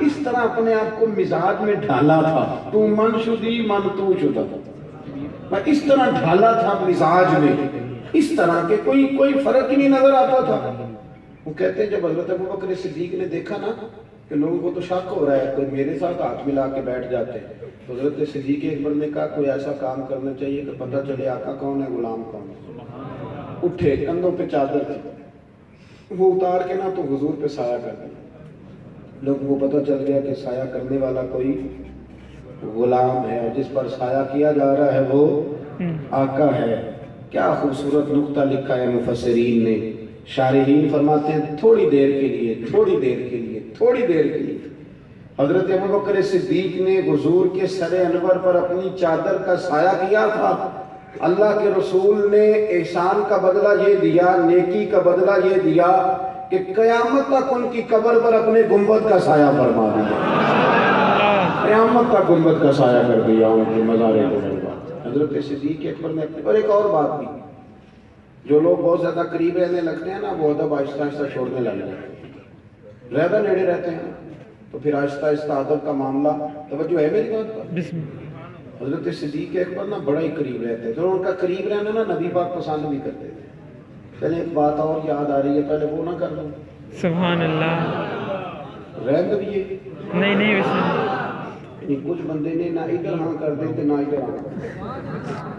اس طرح اپنے آپ کو مزاج میں ڈھالا تھا. تو من شدی من تو شدہ. میں اس طرح ڈھالا تھا مزاج میں، اس طرح کے کوئی فرق ہی نہیں نظر آتا تھا۔ وہ کہتے ہیں جب حضرت ابوبکر صدیق نے دیکھا نا کہ لوگوں کو تو شک ہو رہا ہے، کوئی میرے ساتھ ہاتھ ملا کے بیٹھ جاتے ہیں، تو حضرت صدیق اکبر نے کہا کوئی ایسا کام کرنا چاہیے کہ پتہ چلے آقا کون ہے، غلام کون ہے۔ اٹھے، کندھوں پہ چادر تھی، وہ اتار کے نا تو حضور پہ سایہ کر دیا، لوگوں کو پتہ چل گیا کہ سایہ کرنے والا کوئی غلام ہے، اور جس پر سایہ کیا جا رہا ہے وہ آقا ہے۔ کیا خوبصورت نقطہ لکھا ہے مفسرین نے، شارحین فرماتے ہیں تھوڑی دیر کے لیے حضرت ابوبکر صدیق نے حضور کے سر انور پر اپنی چادر کا سایہ کیا تھا۔ اللہ کے رسول نے احسان کا بدلہ یہ دیا، نیکی کا بدلہ یہ دیا کہ قیامت تک ان کی قبر پر اپنے گنبد کا سایہ فرما دیا، قیامت تک گنبد کا سایہ کر دیا ان کے مزار پر۔ حضرت صدیق اکبر نے اپنے، اور ایک اور بات بھی، جو لوگ بہت زیادہ قریب رہنے لگتے ہیں نا وہ ادب آہستہ آہستہ چھوڑنے لگ جاتے ہیں، زیادہ نیڑے رہتے ہیں تو پھر آہستہ آہستہ ادب کا معاملہ، توجہ ہے میری بات پر؟ حضرت صدیق اکبر نا بڑا ہی قریب رہتے تھے، اور ان کا قریب رہنا نا نبی پاک پسند بھی کرتے تھے۔ پہلے ایک بات اور یاد آ رہی ہے، پہلے وہ نہ کر لوں، سبحان اللہ، رہن بھی یہ نہیں کچھ بندے نے نہ ادھر ہاں کر دیں تے نہ ادھر ہاں،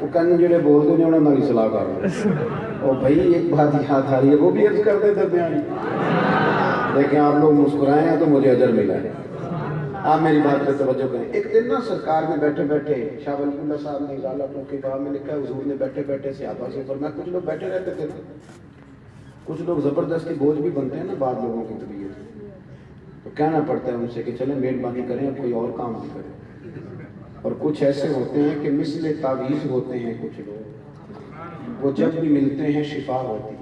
وہ کہنے جڑے بولتے ہیں انہوں نے صلاح کر رہے اور بھائی ایک بات یاد آ رہی ہے، وہ بھی عرض کر دیں درمیانی، لیکن آپ لوگ مسکرائے ہیں تو مجھے اجر ملا ہے۔ آپ میری بات پہ توجہ کریں۔ ایک دن نا سرکار میں بیٹھے بیٹھے شاہ ولی اللہ صاحب نے غالبوں کے بعد میں لکھا ہے حضور نے بیٹھے بیٹھے صحابہ سے فرمایا، کچھ لوگ بیٹھے رہتے تھے، کچھ لوگ زبردستی بوجھ بھی بنتے ہیں نا بعض لوگوں کی طبیعت، تو کہنا پڑتا ہے ان سے کہ چلیں مہربانی کریں کوئی اور کام بھی کریں، اور کچھ ایسے ہوتے ہیں کہ مثل تعویذ ہوتے ہیں کچھ لوگ، وہ جب بھی ملتے ہیں شفا ہوتی ہے۔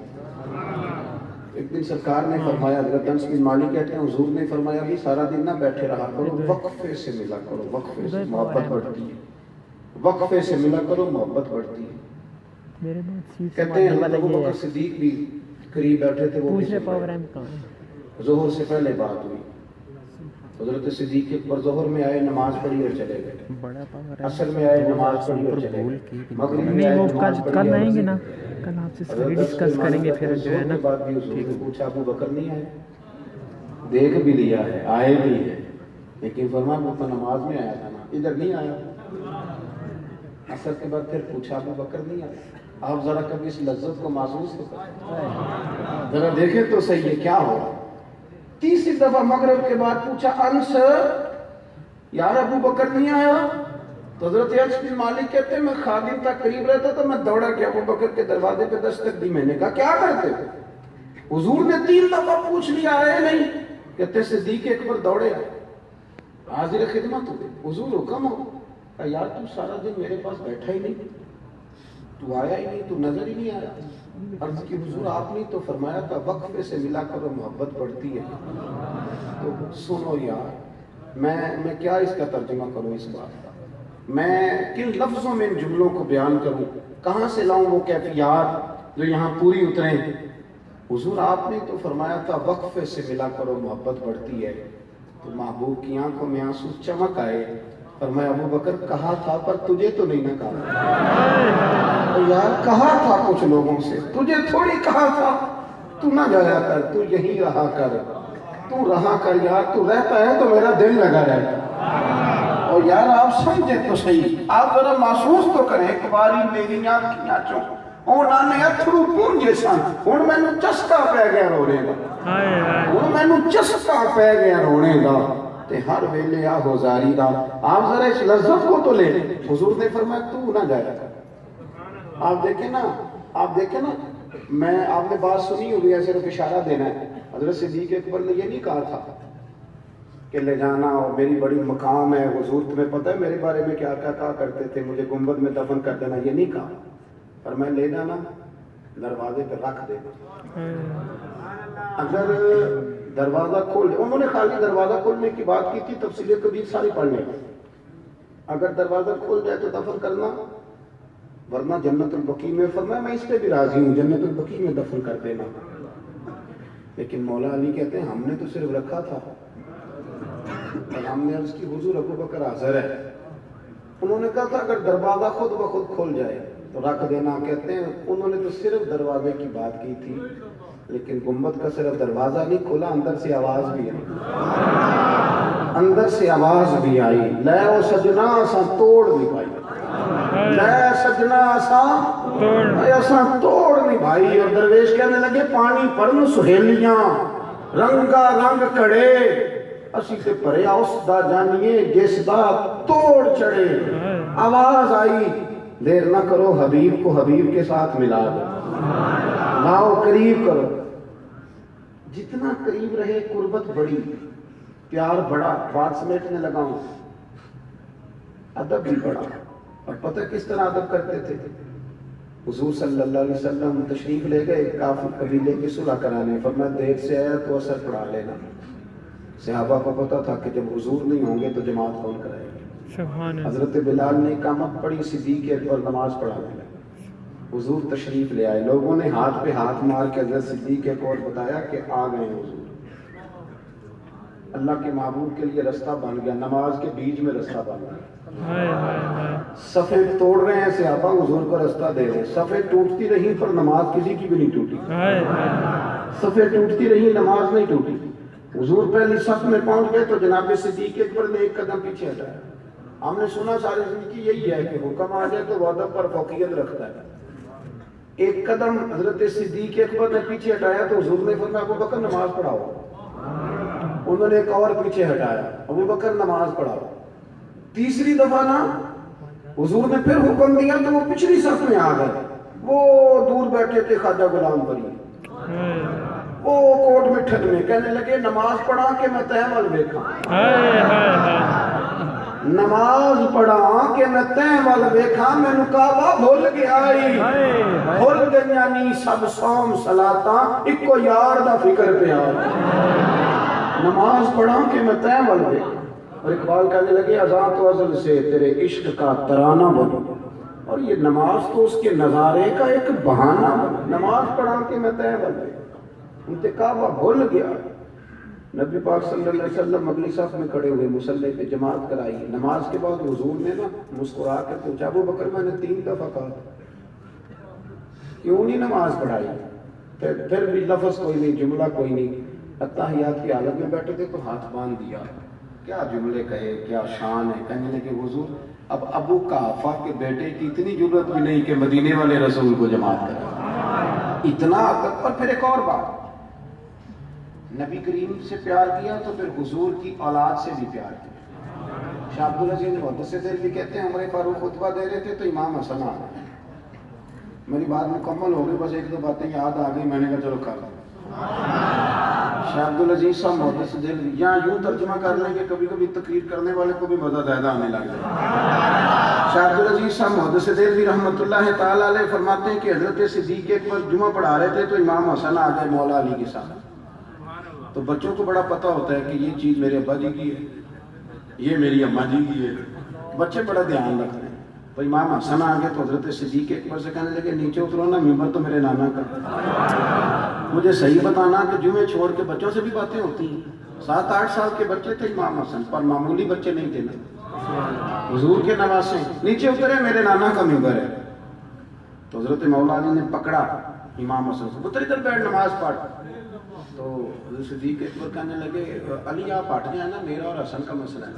ایک دن سرکار نے فرمایا، حضرت انس بن مالک کہتے ہیں حضور نے فرمایا بھی سارا دن نہ بیٹھے رہا کرو، وقفے سے ملا کرو، وقفے سے محبت بڑھتی ہے، وقفے سے ملا کرو محبت بڑھتی ہے۔ کہتے ہیں حضرت ابوبکر صدیق بھی قریب بیٹھے تھے، وہ ظہر سے پہلے بات ہوئی، حضرت صدیق اکبر ظہر میں آئے نماز پڑھی اور چلے گئے، عصر میں آئے نماز پڑھی اور چلے گئے، مغرب میں آئے نماز پڑھی کل آئیں گے اور نا، کل آپ سے ساری ڈسکس کریں گے، پھر جو ہے نا پوچھا ابو بکر نہیں آئے، دیکھ بھی لیا ہے آئے بھی ہے، لیکن فرمایا وہ تو نماز میں آیا تھا نا، ادھر نہیں آیا۔ عصر کے بعد پھر پوچھا ابو بکر نہیں آیا۔ آپ ذرا کبھی اس لذت کو محسوس تو کریں، ذرا دیکھیں تو صحیح ہے کیا ہو رہا۔ تیسری دفعہ مغرب کے بعد پوچھا انس یار ابو بکر نہیں آیا، تو حضرت انس بن مالک کہتے ہیں میں خادم تک قریب رہتا تو میں دوڑا کہ ابو بکر کے دروازے پہ دستک دی، میں نے کہا کیا کرتے ہو؟ حضور نے 3 دفعہ پوچھ لیا آئے نہیں، کہتے صدیق اکبر دوڑے حاضر خدمت ہوئے، حضور حکم ہو، کہا یار تو سارا دن میرے پاس بیٹھا ہی نہیں، تو آیا ہی نہیں، تو نظر ہی نہیں آیا۔ عرض کی حضور آپ نے تو فرمایا تھا وقفے سے ملا کرو محبت بڑھتی ہے۔ تو سنو یار میں کیا اس کا ترجمہ کروں اس بات کا، میں کن لفظوں میں ان جملوں کو بیان کروں، کہاں سے لاؤں وہ کیفیات جو یہاں پوری اتریں۔ حضور آپ نے تو فرمایا تھا وقفے سے ملا کرو محبت بڑھتی ہے، تو محبوب کی آنکھوں میں آنسو چمک آئے، فرمایا ابو بکر کہا تھا پر تجھے تو نہیں نہ کہا، تو یار کہا تھا کچھ لوگوں سے، تجھے تھوڑی کہا تھا تو نہ جایا کر، تو یہی رہا کر، تو رہا کر یار، تو رہتا ہے تو میرا دل لگا رہتا۔ اور یار آپ سمجھے تو صحیح، آپ ذرا محسوس تو کریں، ایک باری میری آنکھیاں چوں ਉਹਨਾਂ ਨੇ ਅਥਰੂ ਪੂੰਝੇ ਸਨ, ਹੁਣ ਮੈਨੂੰ ਚਸਕਾ ਪੈ ਗਿਆ ਰੋਣੇ ਦਾ, ਹੁਣ ਮੈਨੂੰ ਚਸਕਾ ਪੈ ਗਿਆ رونے ਦਾ, تے ہر ویلے آہو زاری دا۔ آپ ذرا اس لذت کو تو لے، حضور نے فرمایا تو نہ جایا کر۔ آپ دیکھیں نا میں آپ نے بات سنی ہوگی، صرف اشارہ دینا ہے، حضرت صدیق اکبر نے یہ نہیں کہا تھا کہ لے جانا اور میری بڑی مقام ہے، حضور تمہیں پتہ ہے میرے بارے میں کیا کیا کہا کرتے تھے، مجھے گنبد میں دفن کر دینا، یہ نہیں کہا، پر میں لے جانا دروازے پہ رکھ دینا، اگر دروازہ کھول، انہوں نے خالی دروازہ کھولنے کی بات کی تھی، تفصیل کبیر ساری پڑھنے، اگر دروازہ کھول جائے تو دفن کرنا، ورنہ جنت البقیع میں، فرمایا میں اس پہ بھی راضی ہوں، جنت البقیع میں دفن کر دینا۔ لیکن مولا علی کہتے ہیں ہم نے تو صرف رکھا تھا، اور ہم نے عرض کی حضور ابو بکر حاضر ہے، انہوں نے کہا تھا اگر دروازہ خود بخود کھل جائے تو رکھ دینا. کہتے ہیں انہوں نے تو صرف دروازے کی بات کی تھی، لیکن گنبد کا صرف دروازہ نہیں کھلا، اندر سے آواز بھی آئی. اندر سے آواز بھی آئی، لے او سجنا اساں توڑ نہیں پائی، لے سجنا اساں توڑ نہیں بھائی. اور درویش کہنے لگے پانی پرن سہیلیاں رنگا رنگ کڑے، اسی تے پریا اس دا جانیے جس دا توڑ چڑھے. آواز آئی، دیر نہ کرو، حبیب کو حبیب کے ساتھ ملا دو، لاؤ قریب کرو. جتنا قریب رہے قربت بڑی، پیار بڑا، بات سمیٹنے لگا ہوں، ادب بھی بڑا. اور پتہ کس طرح ادب کرتے تھے؟ حضور صلی اللہ علیہ وسلم تشریف لے گئے کافر قبیلے کی صلح کرانے، فرمایا دیر سے آیا تو اثر پڑھا لینا. صحابہ کو پتا تھا کہ جب حضور نہیں ہوں گے تو جماعت کون کرائے گا. حضرت بلال نے اقامت پڑھی، صدیق اکبر نماز پڑھانے لگے. حضور تشریف لے آئے، لوگوں نے ہاتھ پہ ہاتھ مار کے حضرت صدیق اکبر بتایا کہ آ گئے ہیں حضور. اللہ کے معبود کے لیے رستہ بن گیا، نماز کے بیچ میں رستہ بن گیا. صفیں توڑ رہے ہیں صحابہ، حضور کو رستہ دے رہے ہیں. صفیں ٹوٹتی رہی پر نماز کسی کی بھی نہیں ٹوٹی. صفیں ٹوٹتی رہی، نماز نہیں ٹوٹی. حضور پہلی صف میں پہنچ گئے تو جناب صدیق اکبر نے ایک قدم پیچھے ہٹایا. ہم نے سنا ساری زندگی یہی ہے کہ حکم آ جائے تو وعدہ پر فوقیت رکھتا ہے. ایک قدم حضرت صدیق اکبر نے پیچھے ہٹایا تو حضور نے فرمایا ابو بکر نماز پڑھاؤ. انہوں نے ایک اور پیچھے ہٹایا، ابو بکر نماز پڑھاؤ. تیسری دفعہ نا حضور نے پھر حکم دیا تو وہ پچھلی صف میں آ گئے. وہ دور بیٹھے تھے خواجہ غلام پری، وہ کوٹ مٹھن میں کہنے لگے نماز پڑھا کہ میں تیمل دیکھا، نماز پڑھا کہ میں تیمل دیکھا. میں نے کعبہ بھول گیا، بھول گئی سب سوم صلاتاں اکو یار دا فکر پہ آ. نماز پڑھا کہ میں تیمل دیکھا. اور اقبال کہنے لگے اذان تو ازل سے تیرے عشق کا ترانہ بنو، اور یہ نماز تو اس کے نظارے کا ایک بہانہ بنا. نماز پڑھا کہ میں تیمل دیکھا، کعبہ بھول گیا. نبی پاک صلی اللہ علیہ وسلم اگلی صف میں کھڑے ہوئے، مصلی پہ جماعت کرائی. نماز کے بعد حضور نے نا مسکرا کے پوچھا ابو بکر میں نے 3 دفعہ کہا کیوں نہیں نماز پڑھائی؟ پھر بھی لفظ کوئی نہیں، جملہ کوئی نہیں. اتحیات کی حالت میں بیٹھے تھے تو ہاتھ باندھ دیا. کیا جملے کہے، کیا شان ہے. کہنے لگے حضور اب ابو قحافہ کے بیٹے کی اتنی ضرورت بھی نہیں کہ مدینے والے رسول کو جماعت کرے. اتنا ادب. اور پھر ایک اور بات، نبی کریم سے پیار کیا تو پھر حضور کی اولاد سے بھی پیار کیا. شاہ عبدالعزیز محدث دہلوی کہتے ہیں عمر فاروق خطبہ دے رہے تھے تو امام حسن آ گئے. میری بات مکمل ہو گئی، بس 1-2 باتیں یاد آ گئی، میں نے کہا چلو کر دیں. شاہ عبدالعزیز صاحب محدث دہلوی یہاں یوں ترجمہ کر لیں کہ کبھی کبھی تقریر کرنے والے کو بھی مزہ زیادہ آنے لگ جائے. شاہ عبدالعزیز صاحب محدث دہلوی رحمۃ اللہ تعالیٰ علیہ فرماتے ہیں کہ حضرت صدیق اکبر جمعہ پڑھا رہے تھے تو امام حسن آ گئے مولا علی کے ساتھ. تو بچوں کو بڑا پتہ ہوتا ہے کہ یہ چیز میرے ابا جی کی ہے، یہ میری اماں جی کی ہے. بچے بڑا دھیان رکھتے ہیں. تو امام حسن آ گئے تو حضرت صدیق اکبر سے کہنے لگے نیچے اترو نا، ممبر تو میرے نانا کا. مجھے صحیح بتانا کہ جمعے چھوڑ کے بچوں سے بھی باتیں ہوتی ہیں. 7-8 سال کے بچے تھے امام حسن، پر معمولی بچے نہیں تھے نا، حضور کے نواسے. نیچے اترے، میرے نانا کا ممبر ہے. تو حضرت مولا علی نے پکڑا امام حسن سے، پتر ادھر بیٹھ نماز پڑھ. تو حضرت صدیق اکبر کہنے لگے علی آپ ہٹ جائیں نا، میرا اور حسن کا مسئلہ ہے،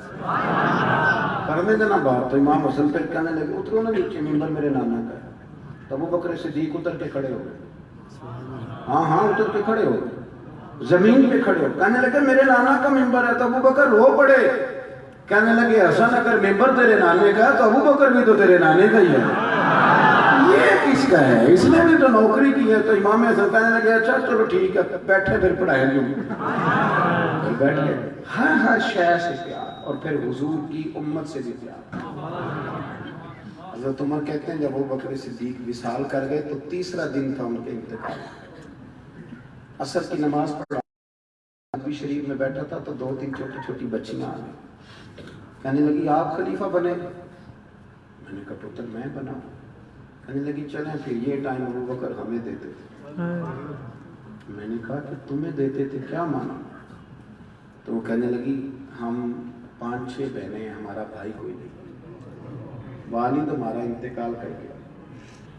کرنے دینا بات. تو امام حسن پہ کہنے لگے اترو نا نیچے، ممبر میرے نانا کا ہے. تو ابو بکر صدیق اتر کے کھڑے ہو گئے. ہاں اتر کے کھڑے ہو گئے، زمین پہ کھڑے ہو. کہنے لگے میرے نانا کا ممبر ہے. تو ابو بکر رو پڑے. کہنے لگے حسن اگر ممبر تیرے نانے کا ہے تو ابو بکر بھی تو تیرے نانے کا ہی ہے، یہ کس کا ہے؟ اس نے بھی تو نوکری کی ہے. تو امام حسن کہنے لگے اچھا چلو ٹھیک ہے، بیٹھے پھر پڑھائیں گے. بیٹھ گئے. ہر شے سے پیار، اور پھر حضور کی امت سے بھی پیار. حضرت عمر کہتے ہیں جب ابو بکر صدیق وصال کر گئے تو 3را دن تھا ان کے انتقال. عصر کی نماز پڑھا، نبی شریف میں بیٹھا تھا تو 2-3 چھوٹی چھوٹی بچیاں آ گئی. کہنے لگی آپ خلیفہ بنے؟ میں نے کہا پتر میں بنا. کہنے لگی چلیں پھر یہ ٹائم ابو بکر ہمیں دیتے تھے. میں نے کہا کہ تمہیں دیتے تھے کیا مانا؟ تو وہ کہنے لگی ہم 5-6 بہنیں ہیں، ہمارا بھائی کوئی نہیں. والد ہمارا انتقال کر گیا،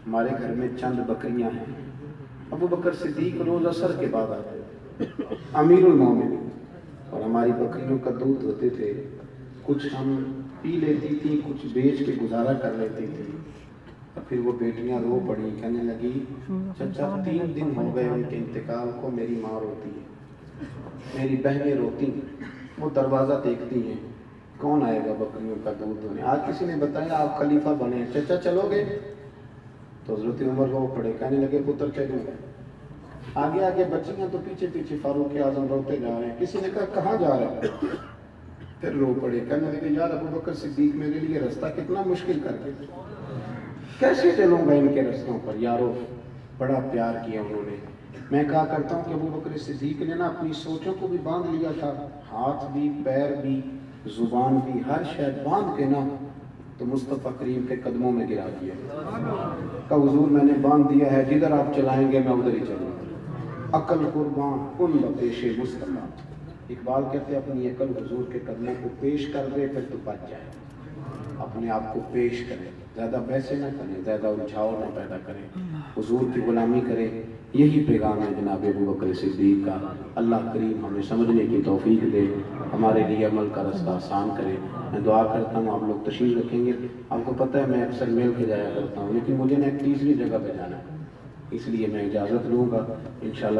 ہمارے گھر میں چند بکریاں ہیں، ابو بکر صدیق روز عصر کے بعد آتے امیر المومنین، اور ہماری بکریوں کا دودھ ہوتے تھے، کچھ ہم پی لیتی تھی، کچھ بیچ کے گزارا کر لیتی تھی۔ اور پھر وہ بیٹیاں رو پڑی، کہنے لگی چچا 3 دن ہو گئے ان کے انتقال کو، میری ماں روتی ہے، میری بہنیں روتی ہیں، وہ دروازہ دیکھتی ہیں کون آئے گا بکریوں کا دودھ دونے۔ آج کسی نے بتایا آپ خلیفہ بنے ہیں، چچا چلو گے؟ تو حضرت عمر رو پڑے، کہنے لگے پتر چلوں گا۔ آگے آگے بچیاں تو پیچھے پیچھے فاروق اعظم روتے جا رہے ہیں۔ کسی نے کہا کہاں جا رہے ہیں؟ پھر رو پڑے، کہنے لگے یار ابو بکر صدیق میرے لیے رستہ کتنا مشکل کر کے، کیسے چلوں گا ان کے رستوں پر؟ یارو بڑا پیار کیا انہوں نے۔ میں کہا کرتا ہوں کہ ابو بکر صدیق نے نا اپنی سوچوں کو بھی باندھ لیا تھا، ہاتھ بھی، پیر بھی، زبان بھی، ہر شے باندھ کے نا تو مصطفیٰ کریم کے قدموں میں گرا دیا۔ کہ حضور میں نے باندھ دیا ہے، جدھر آپ چلائیں گے میں ادھر ہی چلوں گا۔ عقل قربان کن بپیش مصطفیٰ، اقبال کہتے ہیں اپنی عقل حضور کے قدموں کو پیش کر دے پھر تو بچ جائے، اپنے آپ کو پیش کرے، زیادہ پیسے نہ کریں، زیادہ الجھاؤ نہ پیدا کریں، حضور کی غلامی کریں۔ یہی پیغام ہے جناب ابو بکر صدیق کا۔ اللہ کریم ہمیں سمجھنے کی توفیق دے، ہمارے لیے عمل کا رستہ آسان کرے۔ میں دعا کرتا ہوں آپ لوگ تشریف رکھیں گے۔ آپ کو پتہ ہے میں اکثر مل کے جایا کرتا ہوں، لیکن مجھے نا ایک تیسری جگہ پہ جانا ہے، اس لیے میں اجازت لوں گا انشاءاللہ۔